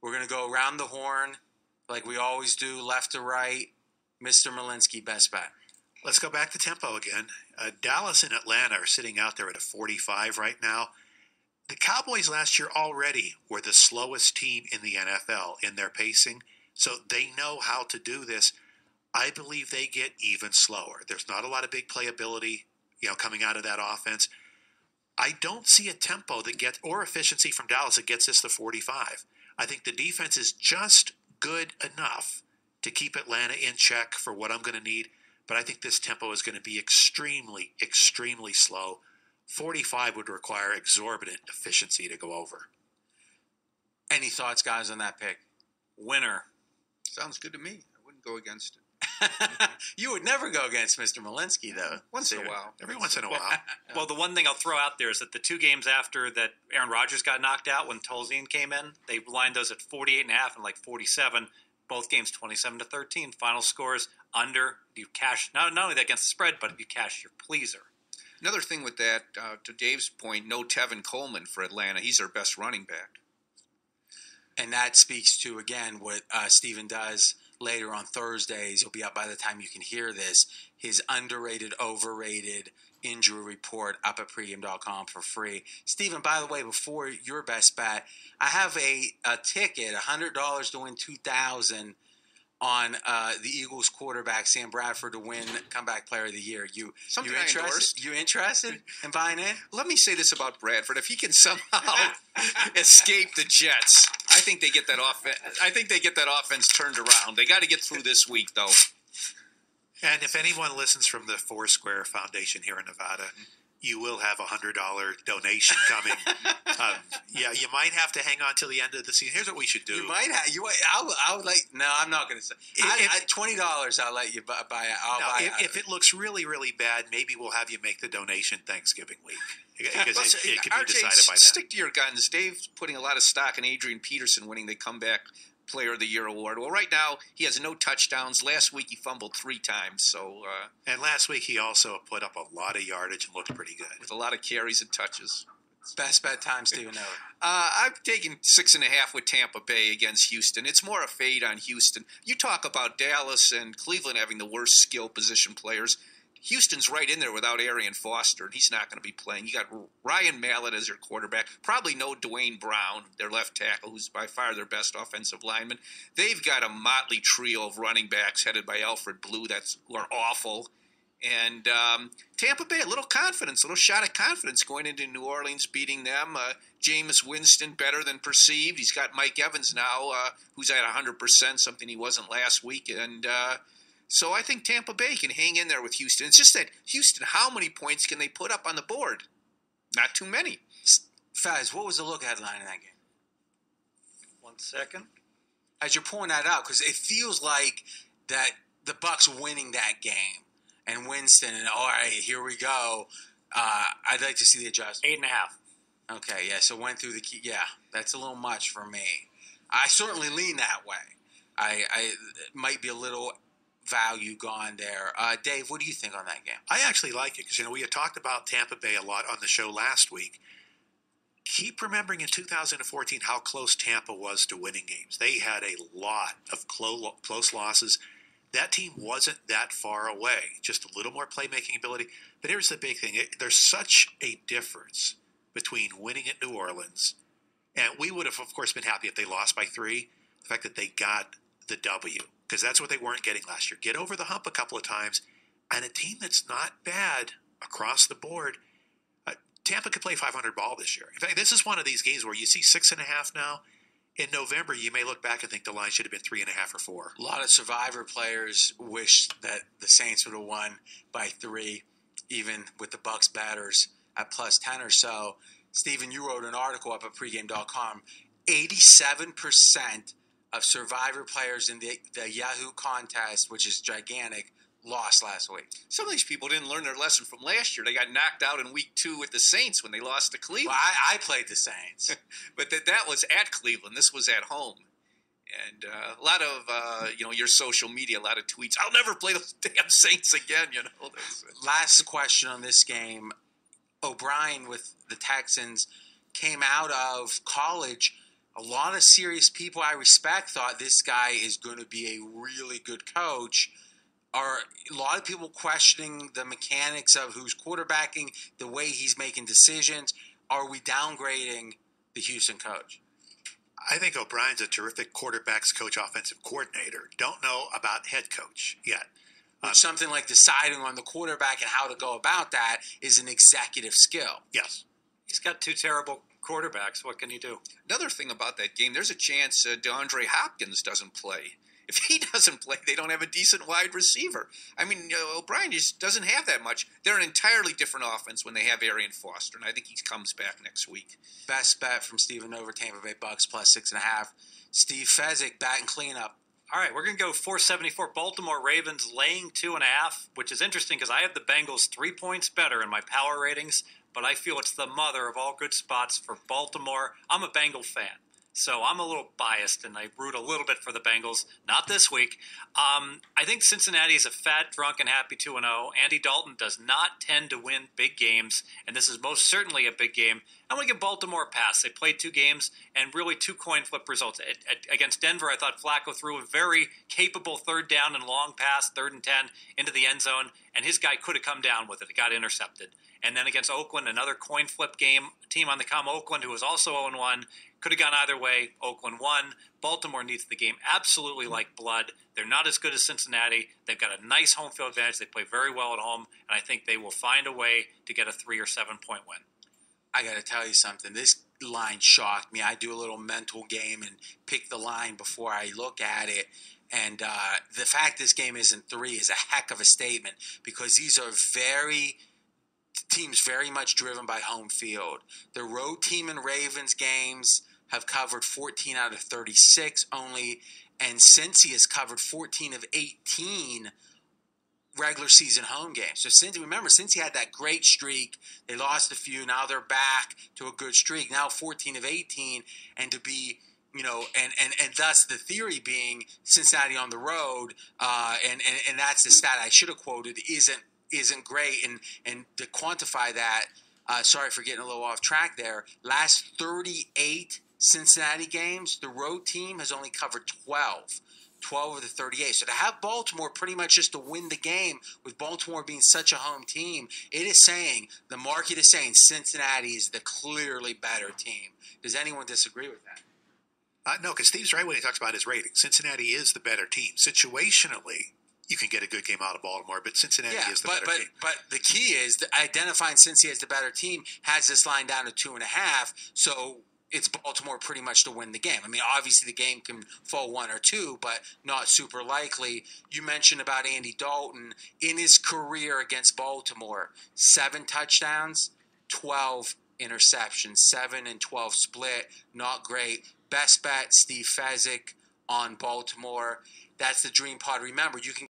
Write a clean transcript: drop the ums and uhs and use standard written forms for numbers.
We're going to go around the horn like we always do, left to right. Mr. Malinsky, best bet. Let's go back to tempo again. Dallas and Atlanta are sitting out there at a 45 right now. The Cowboys last year already were the slowest team in the NFL in their pacing, so they know how to do this. I believe they get even slower. There's not a lot of big playability, coming out of that offense. I don't see a tempo or efficiency from Dallas that gets us to 45. I think the defense is just good enough to keep Atlanta in check for what I'm going to need, but I think this tempo is going to be extremely, extremely slow. 45 would require exorbitant efficiency to go over. Any thoughts, guys, on that pick? Winner. Sounds good to me. I wouldn't go against it. You would never go against Mr. Malinsky, though. Once in a while. Every once in a while. Well, the one thing I'll throw out there is that the 2 games after that Aaron Rodgers got knocked out when Tolzien came in, they lined those at 48.5 and like 47. Both games 27-13. Final scores under. You cash not only that against the spread, but you cash your pleaser. Another thing with that, to Dave's point, no Tevin Coleman for Atlanta. He's their best running back. And that speaks to, again, what Steven does later on Thursdays. He'll be up by the time you can hear this. His underrated, overrated injury report up at pregame.com for free. Steven, by the way, before your best bet, I have a ticket, $100 to win $2,000 on the Eagles quarterback Sam Bradford to win Comeback Player of the Year. You interested? You interested in buying in? Let me say this about Bradford: if he can somehow escape the Jets, I think they get that offense turned around. They got to get through this week, though. And if anyone listens from the Foursquare Foundation here in Nevada, you will have a $100 donation coming. You might have to hang on till the end of the season. Here's what we should do. You might have. I would like. No, I'm not going to say. $20. I'll let you buy it. If it looks really, really bad, maybe we'll have you make the donation Thanksgiving week because it can be decided by then. Stick to your guns. Dave's putting a lot of stock in Adrian Peterson winning the Comeback Player of the Year award. Well, right now he has no touchdowns. Last week he fumbled 3 times. And last week he also put up a lot of yardage and looked pretty good with a lot of carries and touches. Best bet time, Steven Miller. I've taken 6.5 with Tampa Bay against Houston. It's more a fade on Houston. You talk about Dallas and Cleveland having the worst skill position players. Houston's right in there without Arian Foster, and he's not going to be playing. You got Ryan Mallett as your quarterback. Probably no Dwayne Brown, their left tackle, who's by far their best offensive lineman. They've got a motley trio of running backs headed by Alfred Blue who are awful. And Tampa Bay, a little shot of confidence going into New Orleans, beating them. Jameis Winston better than perceived. He's got Mike Evans now, who's at 100%, something he wasn't last week. And so I think Tampa Bay can hang in there with Houston. It's just that Houston, how many points can they put up on the board? Not too many. Fez, what was the look headline in that game? 1 second. As you're pulling that out, because it feels like that the Bucs winning that game. And Winston, and all right, here we go. I'd like to see the adjustment. 8.5. Okay, yeah, so went through the key. Yeah, that's a little much for me. I certainly lean that way. I might be a little value gone there. Dave, what do you think on that game? I actually like it because, we had talked about Tampa Bay a lot on the show last week. Keep remembering in 2014 how close Tampa was to winning games. They had a lot of close losses. That team wasn't that far away, just a little more playmaking ability. But here's the big thing. There's such a difference between winning at New Orleans, and we would have, of course, been happy if they lost by 3, the fact that they got the W, because that's what they weren't getting last year. Get over the hump a couple of times, and a team that's not bad across the board. Tampa could play 500 ball this year. In fact, this is one of these games where you see 6.5 now. In November, you may look back and think the line should have been 3.5 or 4. A lot of Survivor players wish that the Saints would have won by 3, even with the Bucs batters at plus 10 or so. Steven, you wrote an article up at pregame.com. 87% of Survivor players in the Yahoo contest, which is gigantic, lost last week. Some of these people didn't learn their lesson from last year. They got knocked out in week 2 with the Saints when they lost to Cleveland. Well, I played the Saints. But that was at Cleveland. This was at home. And a lot of, your social media, a lot of tweets. I'll never play those damn Saints again, Last question on this game. O'Brien with the Texans came out of college a lot of serious people I respect thought this guy is going to be a really good coach. Are a lot of people questioning the mechanics of who's quarterbacking, the way he's making decisions? Are we downgrading the Houston coach? I think O'Brien's a terrific quarterbacks coach, offensive coordinator. Don't know about head coach yet. Something like deciding on the quarterback and how to go about that is an executive skill. Yes. He's got two terrible quarterbacks. What can he do? Another thing about that game, there's a chance DeAndre Hopkins doesn't play. If he doesn't play, they don't have a decent wide receiver. I mean, O'Brien just doesn't have that much. They're an entirely different offense when they have Arian Foster, and I think he comes back next week. Best bet from Steven over Tampa Bay Bucks plus 6.5. Steve Fezzik, bat and cleanup. All right, we're going to go 474 Baltimore Ravens laying 2.5, which is interesting because I have the Bengals 3 points better in my power ratings, but I feel it's the mother of all good spots for Baltimore. I'm a Bengal fan, so I'm a little biased, and I root a little bit for the Bengals. Not this week. I think Cincinnati is a fat, drunk, and happy 2-0. Andy Dalton does not tend to win big games, and this is most certainly a big game. I'm going to give Baltimore a pass. They played 2 games and really 2 coin flip results. Against Denver, I thought Flacco threw a very capable third down and long pass, 3rd and 10, into the end zone, and his guy could have come down with it. It got intercepted. And then against Oakland, another coin flip game, team on the come, Oakland, who was also 0-1, could have gone either way. Oakland won. Baltimore needs the game absolutely like blood. They're not as good as Cincinnati. They've got a nice home field advantage. They play very well at home, and I think they will find a way to get a 3 or 7 point win. I got to tell you something. This line shocked me. I do a little mental game and pick the line before I look at it. And the fact this game isn't 3 is a heck of a statement because these are teams very much driven by home field. The road team in Ravens games have covered 14 out of 36 only, and Cincy has covered 14 of 18 regular season home games. So Cincy had that great streak. They lost a few. Now they're back to a good streak. Now 14 of 18, and to be, and thus the theory being Cincinnati on the road, and that's the stat I should have quoted, isn't great. And to quantify that, sorry for getting a little off track there, last 38 Cincinnati games, the road team has only covered 12 of the 38. So to have Baltimore pretty much just to win the game, with Baltimore being such a home team, the market is saying Cincinnati is the clearly better team. Does anyone disagree with that? No, because Steve's right when he talks about his rating. Cincinnati is the better team. Situationally, you can get a good game out of Baltimore, but Cincinnati is the better team. But the key is identifying Cincy as the better team has this line down to 2.5. So it's Baltimore pretty much to win the game. I mean, obviously the game can fall 1 or 2, but not super likely. You mentioned about Andy Dalton. In his career against Baltimore, 7 touchdowns, 12 interceptions, 7 and 12 split. Not great. Best bet, Steve Fezzik on Baltimore. That's the Dream Pod. Remember, you can